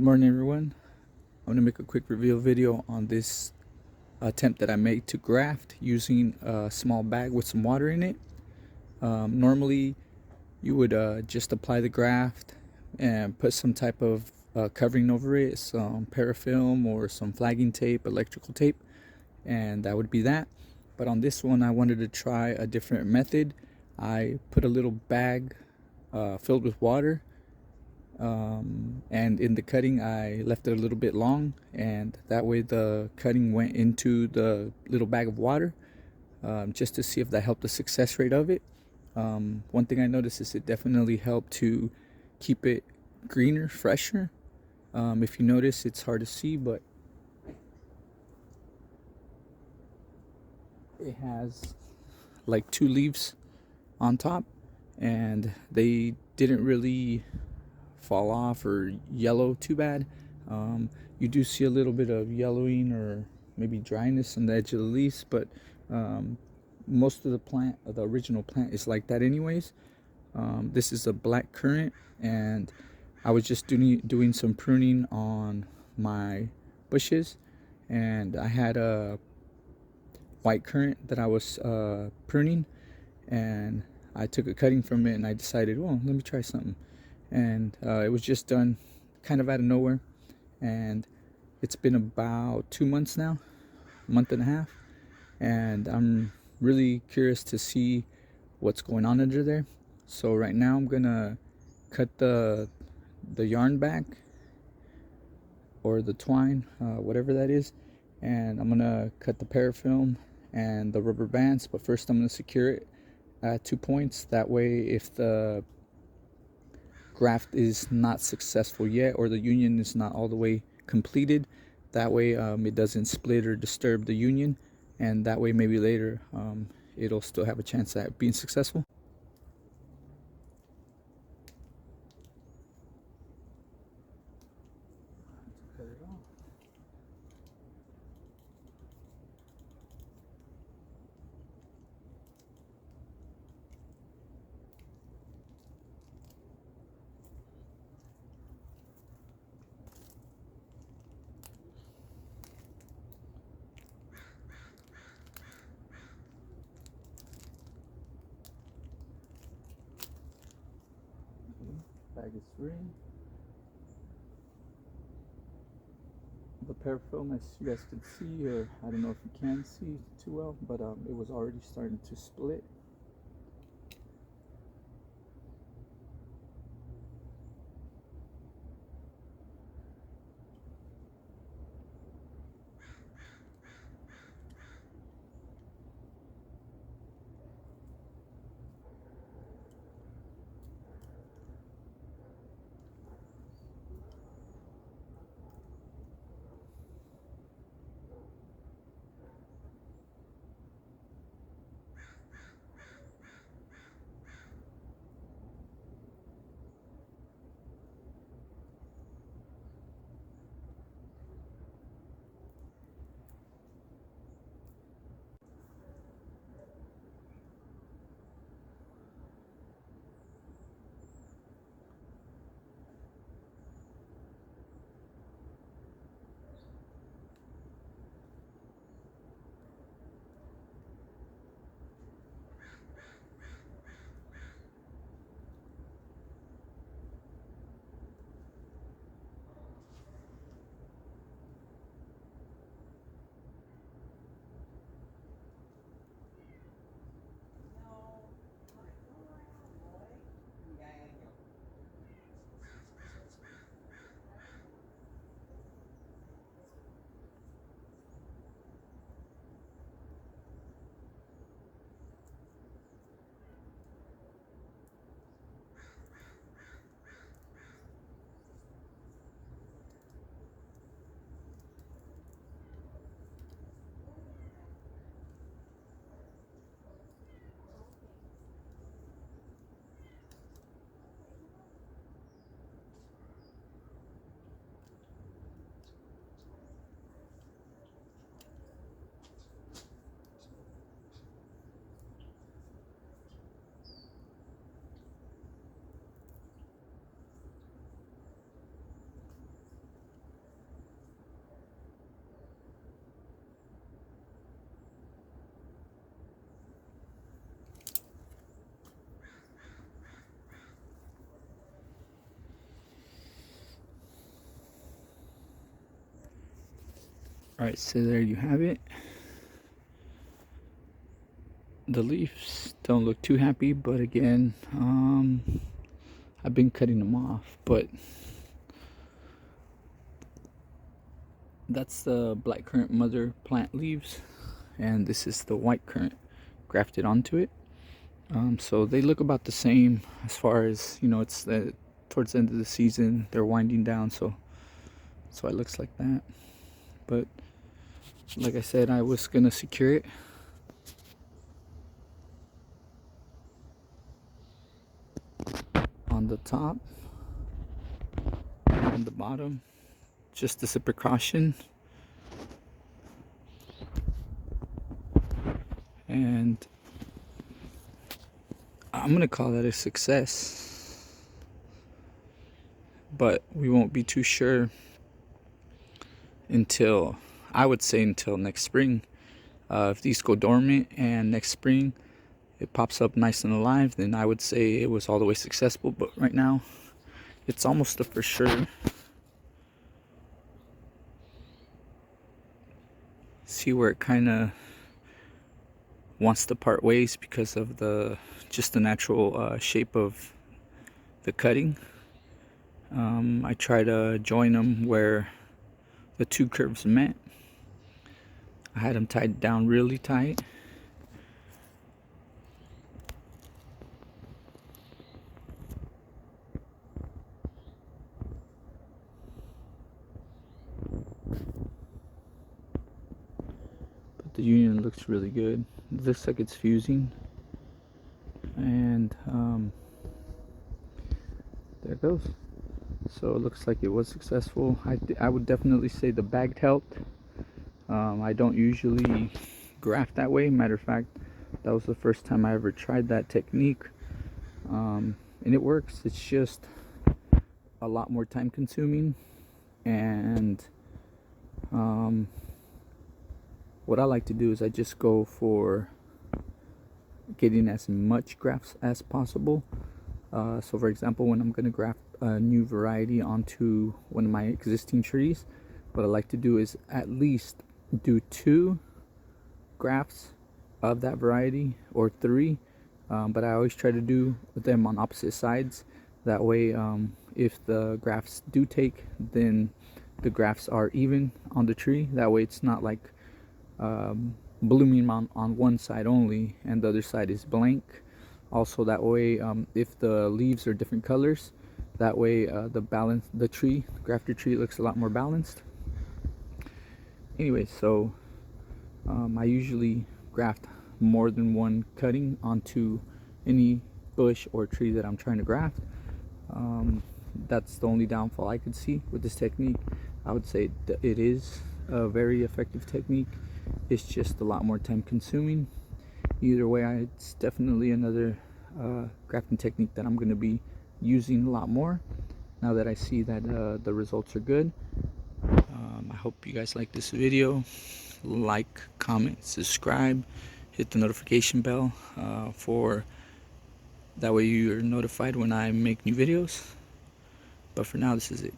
Good morning, everyone. I'm going to make a quick reveal video on this attempt that I made to graft using a small bag with some water in it. Normally, you would just apply the graft and put some type of covering over it, some parafilm or some flagging tape, electrical tape, and that would be that. But on this one, I wanted to try a different method. I put a little bag filled with water, and in the cutting I left it a little bit long, and that way the cutting went into the little bag of water, just to see if that helped the success rate of it. One thing I noticed is it definitely helped to keep it greener, fresher. If you notice, it's hard to see, but it has like 2 leaves on top, and they didn't really fall off or yellow too bad. You do see a little bit of yellowing or maybe dryness on the edge of the leaves, but most of the plant, the original plant, is like that anyways. This is a black currant, and I was just doing some pruning on my bushes, and I had a white currant that I was pruning, and I took a cutting from it, and I decided, well, let me try something. And it was just done kind of out of nowhere, and it's been about 2 months now, a month and a half, and I'm really curious to see what's going on under there. So right now I'm gonna cut the yarn back, or the twine, whatever that is, and I'm gonna cut the parafilm and the rubber bands. But first I'm gonna secure it at 2 points. That way, if the graft is not successful yet, or the union is not all the way completed, that way it doesn't split or disturb the union, and that way maybe later it'll still have a chance at being successful. Cut it off. Bag is free. The parafilm, as you guys can see, or I don't know if you can see too well, but it was already starting to split. Alright, so there you have it. The leaves don't look too happy, but again, I've been cutting them off, but that's the blackcurrant mother plant leaves, and this is the whitecurrant grafted onto it. So they look about the same as far as, you know, it's towards the end of the season, they're winding down, so it looks like that. But like I said, I was gonna secure it on the top and the bottom, just as a precaution. And I'm gonna call that a success, but we won't be too sure until, I would say, until next spring. If these go dormant and next spring it pops up nice and alive, then I would say it was all the way successful. But right now it's almost a for sure. See where it kind of wants to part ways because of the natural shape of the cutting. I try to join them where the two curves met. I had them tied down really tight. But the union looks really good. It looks like it's fusing. And there it goes. So it looks like it was successful. I would definitely say the bagged helped. I don't usually graft that way. Matter of fact, that was the first time I ever tried that technique. And it works. It's just a lot more time consuming. And what I like to do is I just go for getting as much grafts as possible. So for example, when I'm going to graft a new variety onto one of my existing trees, what I like to do is at least do 2 grafts of that variety, or 3, but I always try to do them on opposite sides. That way, if the grafts do take, then the grafts are even on the tree. That way it's not like blooming on one side only and the other side is blank. Also, that way, if the leaves are different colors, that way the tree, the grafted tree, looks a lot more balanced. Anyway, so I usually graft more than one cutting onto any bush or tree that I'm trying to graft. That's the only downfall I could see with this technique. I would say that it is a very effective technique. It's just a lot more time consuming. Either way, it's definitely another grafting technique that I'm going to be using a lot more now that I see that the results are good. I hope you guys like this video. Like, comment, subscribe, hit the notification bell for that way you're notified when I make new videos. But for now, this is it.